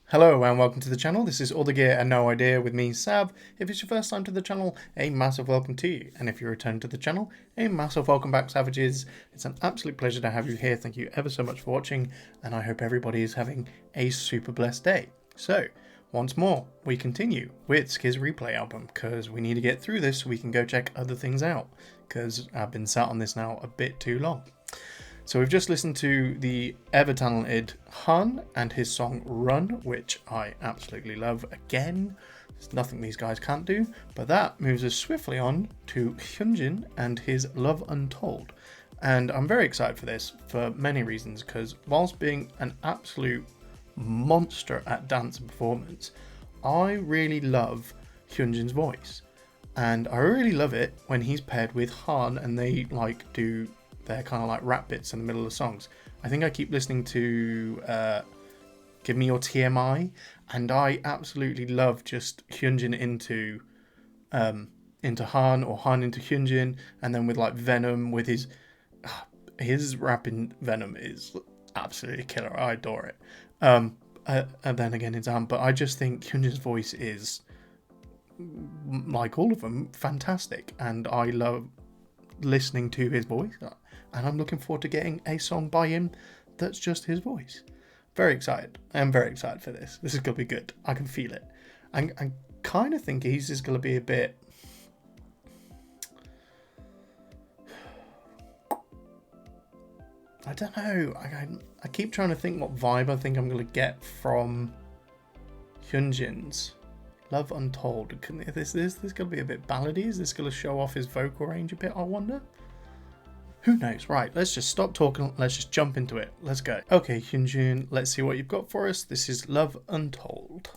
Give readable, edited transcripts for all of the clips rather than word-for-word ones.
Hello and welcome to the channel. This is All the Gear and No Idea with me, Sav. If it's your first time to the channel, a massive welcome to you. And if you're returning to the channel, a massive welcome back, Savages. It's an absolute pleasure to have you here. Thank you ever so much for watching, and I hope everybody is having a super blessed day. So, once more, we continue with SKZ REPLAY album, because we need to get through this so we can go check other things out, because I've been sat on this now a bit too long. So we've just listened to the ever-talented Hun and his song Run, which I absolutely love. Again, there's nothing these guys can't do, but that moves us swiftly on to Hyunjin and his Love Untold. And I'm very excited for this for many reasons, because whilst being an absolute monster at dance and performance, I really love Hyunjin's voice. And I really love it when he's paired with Han and they do their kind of like rap bits in the middle of the songs. I think I keep listening to Give Me Your TMI, and I absolutely love just Hyunjin into Han, or Han into Hyunjin, and then with like Venom with his rap in Venom is absolutely killer. I adore it. And then again it's but I just think Hyunjin's voice is, like all of them, fantastic, and I love listening to his voice, and I'm looking forward to getting a song by him that's just his voice. Very excited. I'm very excited for this. This is going to be good. I can feel it. I kind of think he's just going to be a bit... I don't know. I keep trying to think what vibe I think I'm going to get from Hyunjin's Love Untold. Is this going to be a bit ballady? Is this going to show off his vocal range a bit, I wonder? Who knows? Right, let's just stop talking. Let's just jump into it. Let's go. Okay, Hyunjin, let's see what you've got for us. This is Love Untold.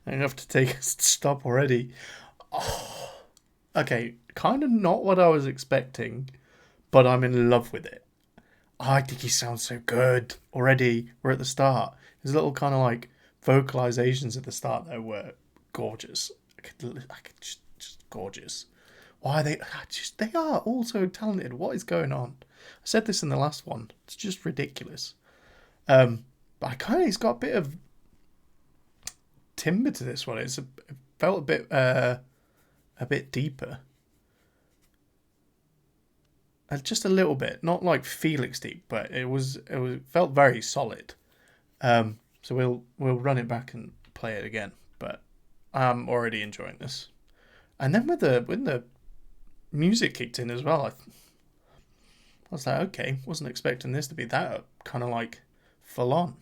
I have to take a stop already. Oh, okay, kind of not what I was expecting, but I'm in love with it. I think he sounds so good already. We're at the start. His little kind of like vocalizations at the start there were gorgeous. I could just gorgeous. Why are they? They are all so talented. What is going on? I said this in the last one. It's just ridiculous. But he's got a bit of timber to this one. It felt a bit deeper, just a little bit, not like Felix deep, but it felt very solid. So we'll run it back and play it again, but I'm already enjoying this. And then when the music kicked in as well, I was like, okay, wasn't expecting this to be that kind of like full on.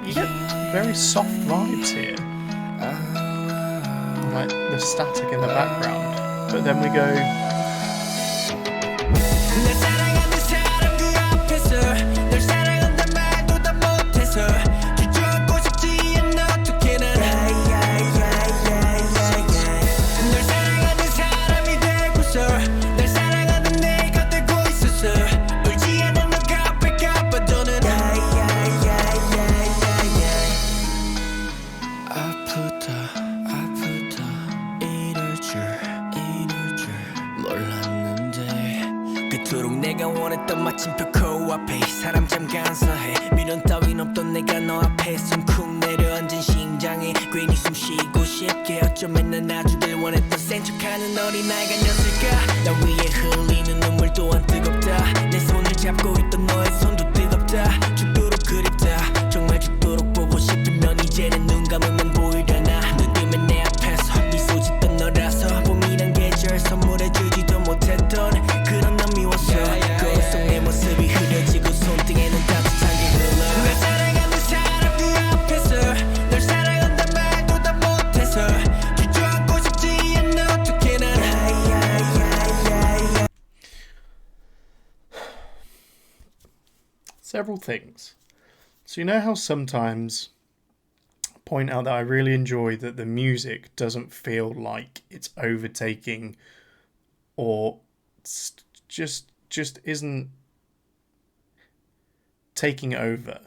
You get very soft vibes here, like the static in the background, but then we go. 그토록 내가 원했던 마침표 코앞에 사람 잠깐 서해 미련 따윈 없던 내가 너 앞에 쿵 내려앉은 심장에 괜히 숨쉬고 싶게 어쩌면 난 놔주길 원했던 센 척하는 어린아이가 녔을까 나 위에 흘리는 눈물 또한 뜨겁다 내 손을 잡고 있던 너의 손도 뜨겁다 죽도록 그립다 정말 죽도록 보고 싶으면 이제는 눈 감으면 보이려나 눈 뜨면 내 앞에서 미소 짓던 너라서 봄이란 계절 선물해주지도 못했던 그런 난 미웠어 거울 속 내 모습이 흐려지고 손등에는 따뜻한 게 흘러 날 사랑하는 사람 그 앞에서 널 사랑한단 말도 다 못해서 주저앉고 싶지 않아 어떻게 난 Several things. So you know how sometimes point out that I really enjoy that the music doesn't feel like it's overtaking or just isn't taking over.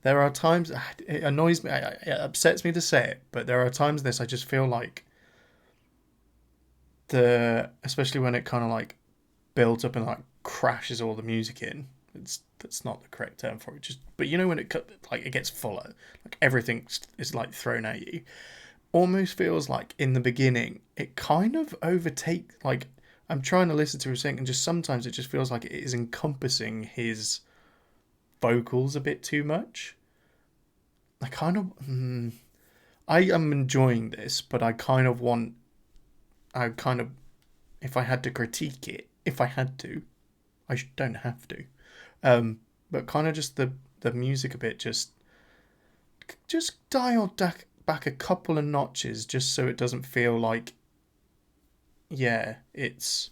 There are times it annoys me, it upsets me to say it, but there are times in this I just feel like especially when it kind of like builds up and like crashes all the music in. That's not the correct term for it. But you know when it gets fuller, like everything is like thrown at you. Almost feels like in the beginning it kind of overtakes. Like I'm trying to listen to him sing, and just sometimes it just feels like it is encompassing his vocals a bit too much. I am enjoying this, but if I had to critique it, don't have to. But kind of just the music a bit, just dialed back a couple of notches, just so it doesn't feel like, it's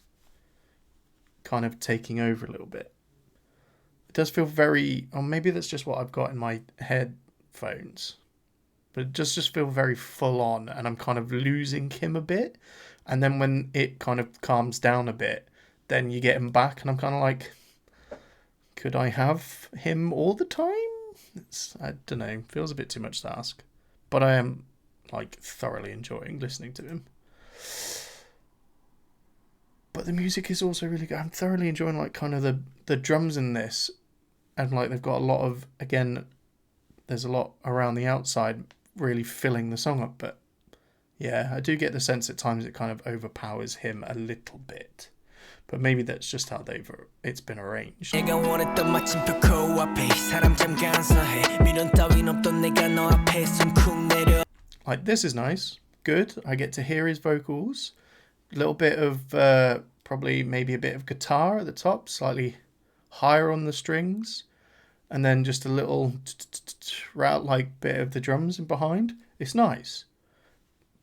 kind of taking over a little bit. It does feel very, or maybe that's just what I've got in my headphones, but it just feel very full on, and I'm kind of losing him a bit. And then when it kind of calms down a bit, then you get him back, and I'm kind of like, could I have him all the time? I don't know, feels a bit too much to ask. But I am like thoroughly enjoying listening to him. But the music is also really good. I'm thoroughly enjoying like kind of the drums in this. And like they've got a lot of, again, there's a lot around the outside really filling the song up. But yeah, I do get the sense at times it kind of overpowers him a little bit. But maybe that's just how it's been arranged. Like this is nice, good. I get to hear his vocals. A little bit of probably maybe a bit of guitar at the top, slightly higher on the strings, and then just a little route like bit of the drums in behind. It's nice.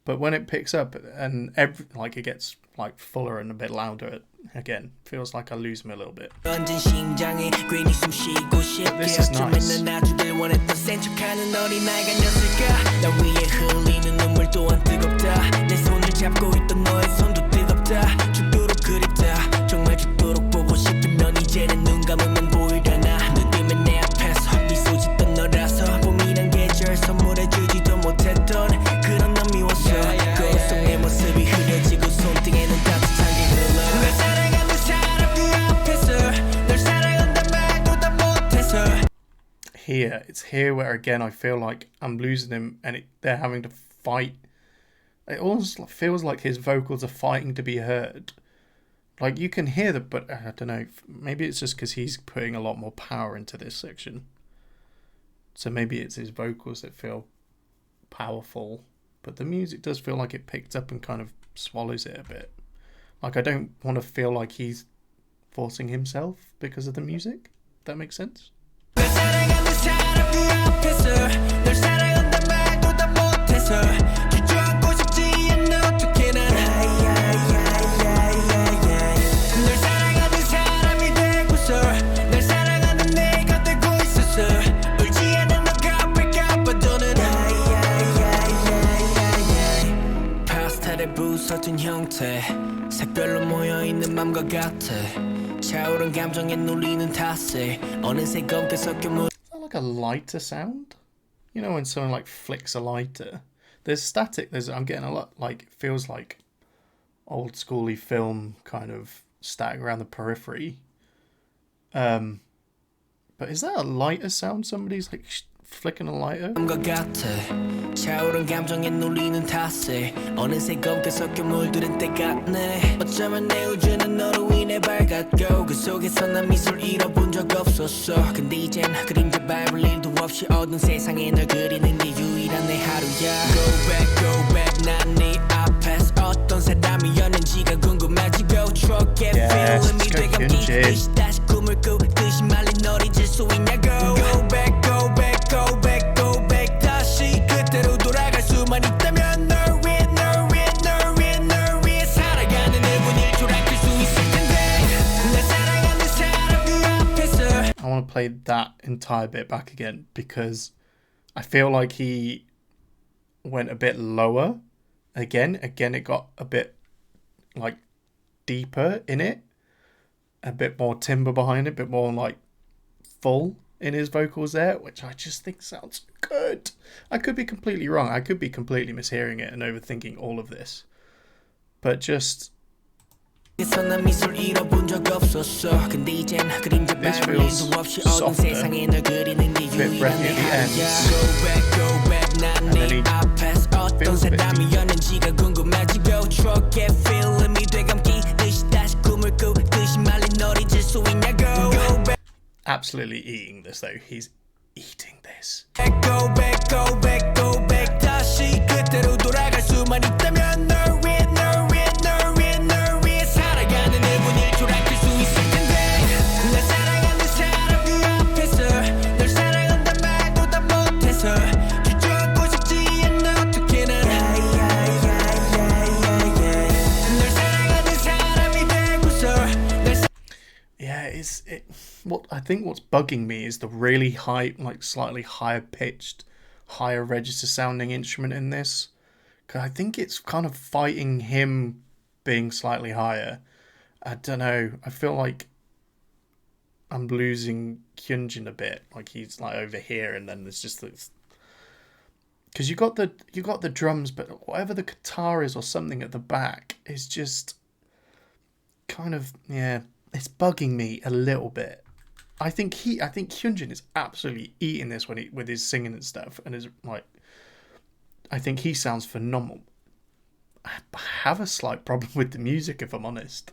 But when it picks up and it gets like fuller and a bit louder, again, feels like I lose him a little bit. But this is nice. It's here where again I feel like I'm losing him, and they're having to fight. It almost feels like his vocals are fighting to be heard. Like you can hear them, but I don't know. Maybe it's just because he's putting a lot more power into this section. So maybe it's his vocals that feel powerful, but the music does feel like it picked up and kind of swallows it a bit. Like I don't want to feel like he's forcing himself because of the music. If that makes sense. 부서진 형태 색별로 모여있는 맘과 같아 차오른 감정에 눌리는 탓에 어느새 검게 섞여 물. Is that like a lighter sound? You know when someone like flicks a lighter? There's static. I'm getting a lot like feels like old schooly film kind of static around the periphery. But is that a lighter sound? Somebody's like flicking a lighter. 차오른 감정에 눌리는 탓에 어느새 검게 섞여 물들은 때가 네 어쩌면 내 우주는 너로 인해 밝았고 그 속에서 난 미소를 잃어본 적 없었어 근데 이젠 그림자 밟을 일도 없이 어두운 세상에 널 그리는 게 유일한 내 하루야 Go back 난 네 앞에서 어떤 사람이었는지가 궁금해지고 Truck and feeling me 되게 함께 다시 꿈을 꾸듯이 말린 널 잊을 수 있냐고 Go back 다시 그때로 돌아갈 수만 있다면 널 위해 살아가는 1분 1초를 아낄 수 있을 텐데 날 사랑하는 사람 그 앞에서 I want to play that entire bit back again because I feel like he went a bit lower. Again, it got a bit like deeper in it, a bit more timbre behind it, a bit more like full in his vocals there, which I just think sounds good. I could be completely wrong. I could be completely mishearing it and overthinking all of this. But just this feels softer, a bit breathy at the ends, and then he feels a bit deep. Absolutely eating this though. He's eating this. What I think what's bugging me is the really high, like slightly higher pitched, higher register sounding instrument in this. Because I think it's kind of fighting him being slightly higher. I don't know. I feel like I'm losing Hyunjin a bit. Like he's like over here, and then there's just this. Because you got the drums, but whatever the guitar is or something at the back is just kind of it's bugging me a little bit. I think Hyunjin is absolutely eating this with his singing and stuff, and is like, I think he sounds phenomenal. I have a slight problem with the music, if I'm honest.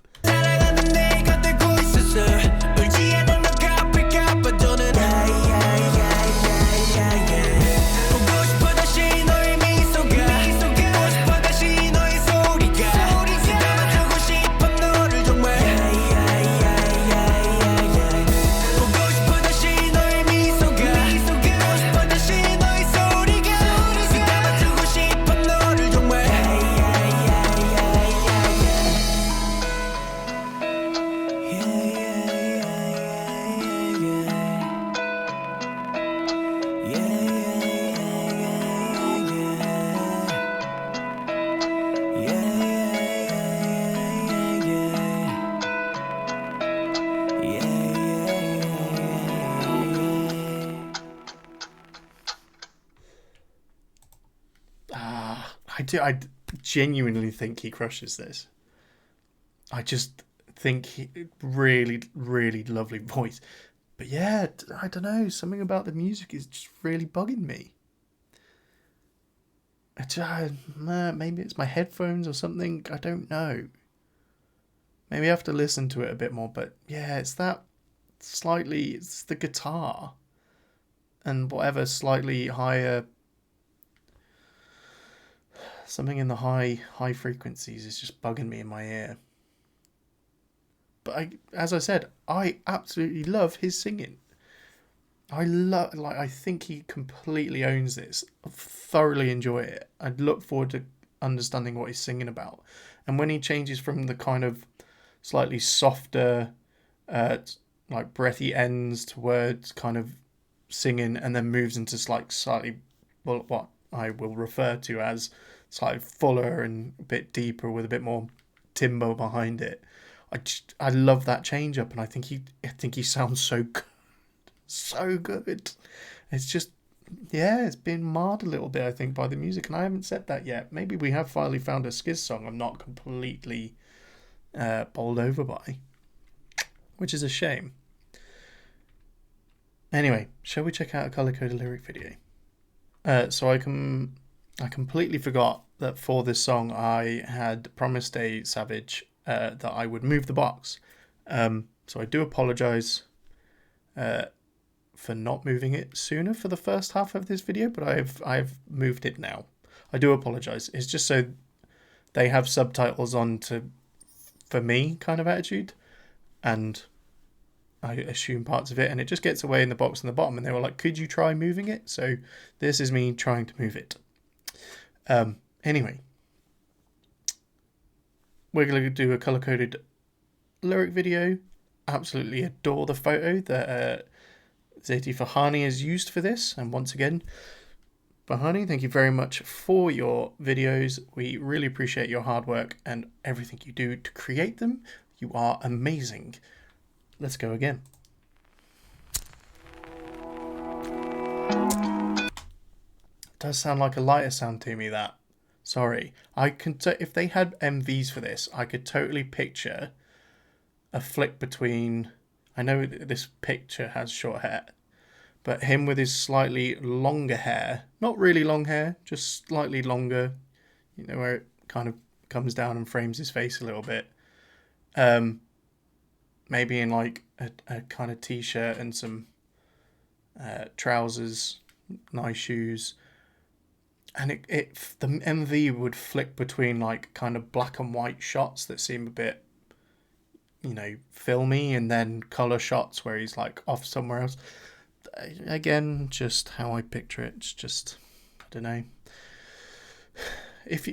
I genuinely think he crushes this. I just think he really, really lovely voice. But yeah, I don't know. Something about the music is just really bugging me. Maybe it's my headphones or something. I don't know. Maybe I have to listen to it a bit more. But yeah, it's that slightly. It's the guitar and whatever slightly higher. Something in the high frequencies is just bugging me in my ear. But as I said, I absolutely love his singing. I think he completely owns this. I thoroughly enjoy it. I look forward to understanding what he's singing about. And when he changes from the kind of slightly softer, like breathy ends towards kind of singing, and then moves into slightly, well, what I will refer to as slightly fuller and a bit deeper with a bit more timbre behind it. I love that change up, and I think he sounds so good. So good. It's just, it's been marred a little bit, I think, by the music, and I haven't said that yet. Maybe we have finally found a SKZ song I'm not completely bowled over by, which is a shame. Anyway, shall we check out a color-coded lyric video? So I completely forgot that for this song I had promised a Savage that I would move the box. So I do apologise for not moving it sooner for the first half of this video, but I've moved it now. I do apologise. It's just so they have subtitles on for me kind of attitude, and I assume parts of it, and it just gets away in the box in the bottom, and they were like, could you try moving it? So this is me trying to move it. Anyway, we're going to do a color-coded lyric video. Absolutely adore the photo that Zeti Fahani has used for this, and once again, But honey, thank you very much for your videos. We really appreciate your hard work and everything you do to create them. You are amazing. Let's go again. It does sound like a lighter sound to me, that. Sorry. I can if they had MVs for this, I could totally picture a flick between... I know this picture has short hair, but him with his slightly longer hair, not really long hair, just slightly longer, you know, where it kind of comes down and frames his face a little bit. Maybe in like a kind of t-shirt and some trousers, nice shoes. And the MV would flick between like kind of black and white shots that seem a bit, you know, filmy, and then colour shots where he's like off somewhere else. Again, just how I picture it. It's just, I don't know. If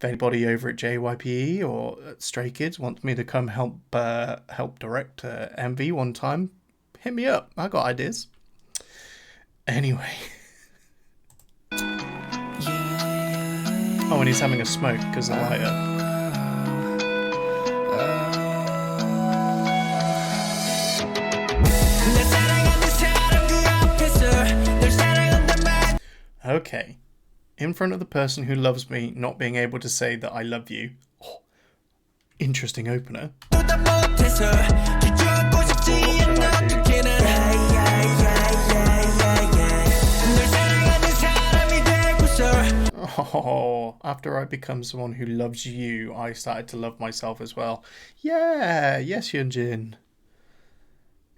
anybody over at JYPE or Stray Kids wants me to come help direct MV one time, hit me up. I got ideas. Anyway. Oh, and he's having a smoke because of the lighter. Okay. In front of the person who loves me, not being able to say that I love you. Oh, interesting opener. Oh, after I become someone who loves you, I started to love myself as well. Yeah, yes, Hyunjin.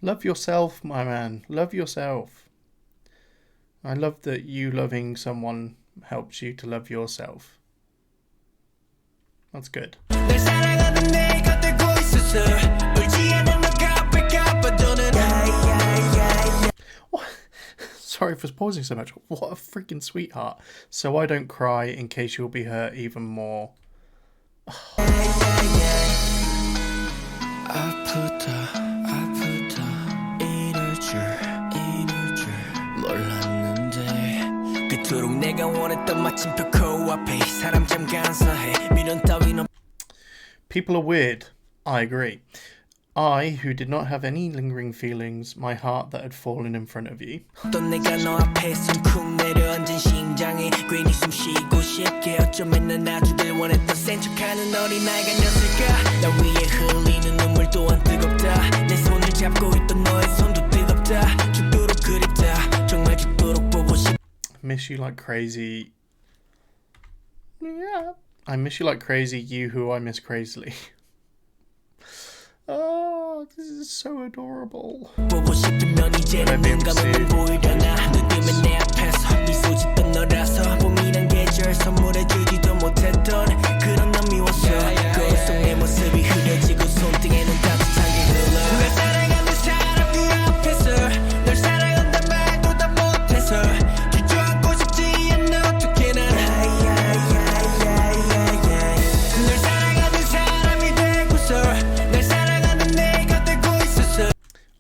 Love yourself, my man. Love yourself. I love that you loving someone helps you to love yourself. That's good. Sorry for pausing so much. What a freaking sweetheart. So I don't cry in case you'll be hurt even more. People are weird. I agree. I, who did not have any lingering feelings, my heart that had fallen in front of you. Miss you like crazy. Yeah. I miss you like crazy, you who I miss crazily. Oh, this is so adorable.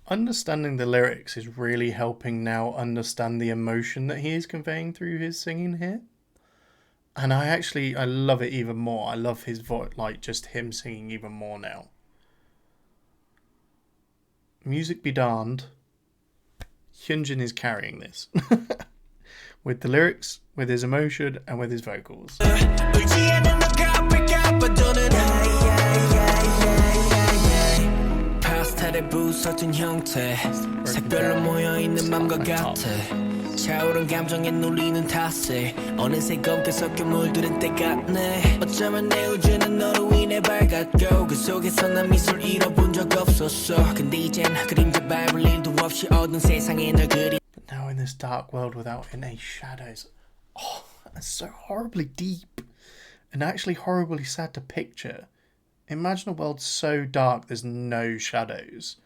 Understanding the lyrics is really helping now understand the emotion that he is conveying through his singing here. And I love it even more. I love his voice, like just him singing even more now. Music be darned. Hyunjin is carrying this. With the lyrics, with his emotion, and with his vocals. 부서진 형태 색별로 모여있는 맘과 같아 차오른 감정에 눌리는 탓에 어느새 검게 섞여 물들은 때 같네 어쩌면 내 우주는 너로 인해 밝았고 그 속에서 난 미소를 잃어본 적 없었어 근데 이젠 그림자 밟을 일도 없이 어두운 세상에 널 그리 But now in this dark world without any shadows. Oh, that's so horribly deep and actually horribly sad to picture. Imagine a world so dark there's no shadows.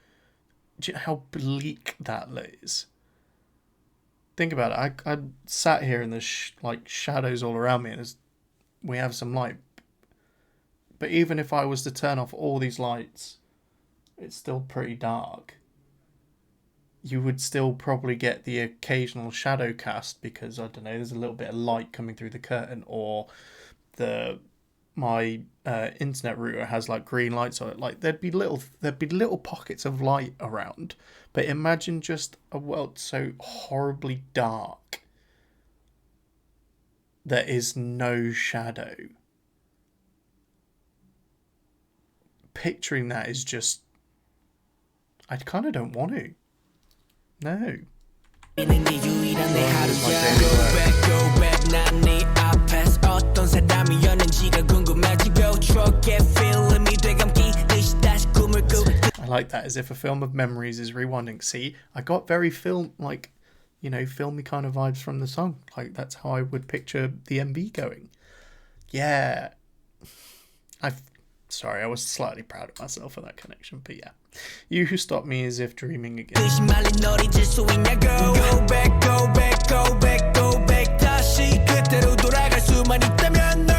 Do you know how bleak that is? Think about it. I sat here and there's like shadows all around me, and we have some light. But even if I was to turn off all these lights, it's still pretty dark. you would still probably get the occasional shadow cast because, I don't know, there's a little bit of light coming through the curtain, or my internet router has like green lights on it. Like there'd be little pockets of light around. But imagine just a world so horribly dark there is no shadow. Picturing that is just, I kind of don't want to. No. I like that, as if a film of memories is rewinding. See, I got very filmy kind of vibes from the song. Like, that's how I would picture the MV going. Yeah. Sorry, I was slightly proud of myself for that connection, but yeah. You Who Stopped Me As If Dreaming Again. Go back, go back, go back, go back. 다시 그때로 돌아갈 수만 있다면 널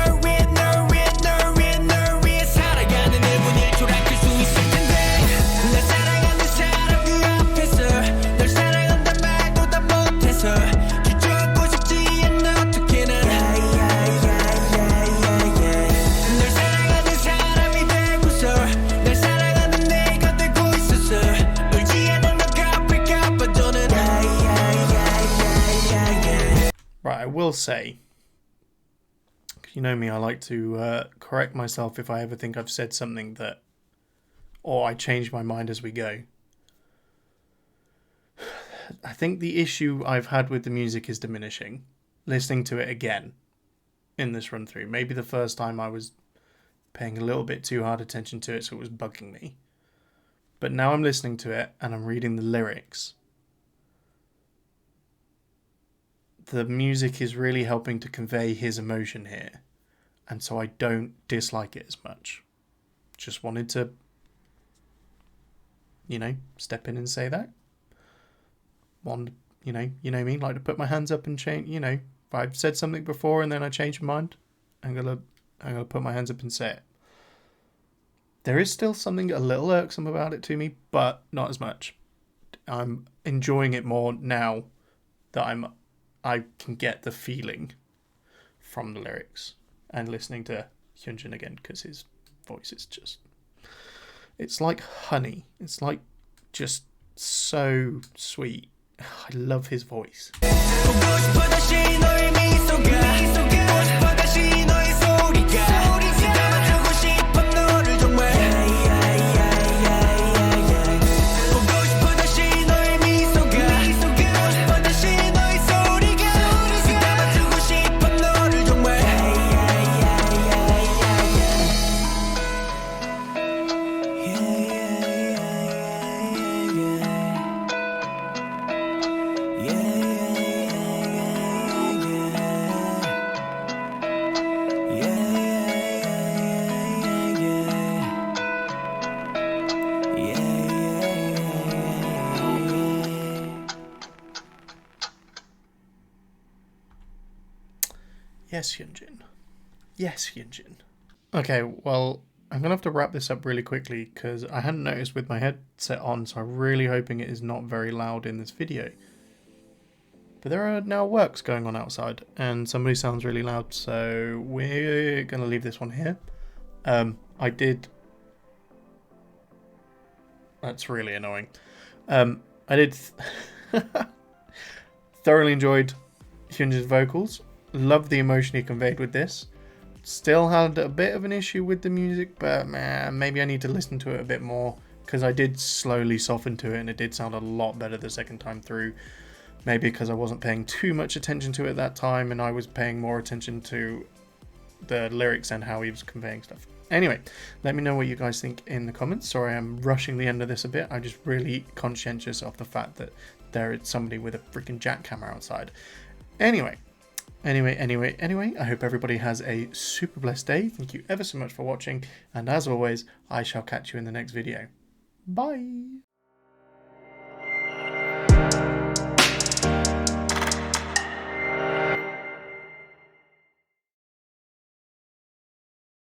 위해 살아가는 1분 1초라 클 수 있을 텐데 날 사랑하는 사람 그 앞에서 널 사랑한단 말도 다 못해서 주저하고 싶지 않아 어떻게나 널 사랑하는 사람이 되고서 날 사랑하는 내가 되고 있었어 울지 않은 너가 아플까 봐 더는 Right, I will say, you know me, I like to correct myself if I ever think I've said something that, or I change my mind as we go. I think the issue I've had with the music is diminishing. Listening to it again in this run through. Maybe the first time I was paying a little bit too hard attention to it, so it was bugging me. But now I'm listening to it and I'm reading the lyrics. The music is really helping to convey his emotion here. And so I don't dislike it as much. Just wanted to, step in and say that. You know me, like to put my hands up and change, if I've said something before and then I change my mind, I'm gonna put my hands up and say it. There is still something a little irksome about it to me, but not as much. I'm enjoying it more now that I can get the feeling from the lyrics and listening to Hyunjin again, because his voice is just, it's like honey. It's like just so sweet. I love his voice. Yes, Hyunjin. Yes, Hyunjin. Okay, well, I'm going to have to wrap this up really quickly because I hadn't noticed with my headset on, so I'm really hoping it is not very loud in this video. But there are now works going on outside and somebody sounds really loud, so we're going to leave this one here. That's really annoying. I did thoroughly enjoyed Hyunjin's vocals. Loved the emotion he conveyed with this. Still had a bit of an issue with the music, but maybe I need to listen to it a bit more because I did slowly soften to it and it did sound a lot better the second time through. Maybe because I wasn't paying too much attention to it at that time and I was paying more attention to the lyrics and how he was conveying stuff. Anyway, let me know what you guys think in the comments. Sorry, I'm rushing the end of this a bit. I'm just really conscientious of the fact that there is somebody with a freaking jackhammer outside. Anyway, I hope everybody has a super blessed day. Thank you ever so much for watching. And as always, I shall catch you in the next video. Bye.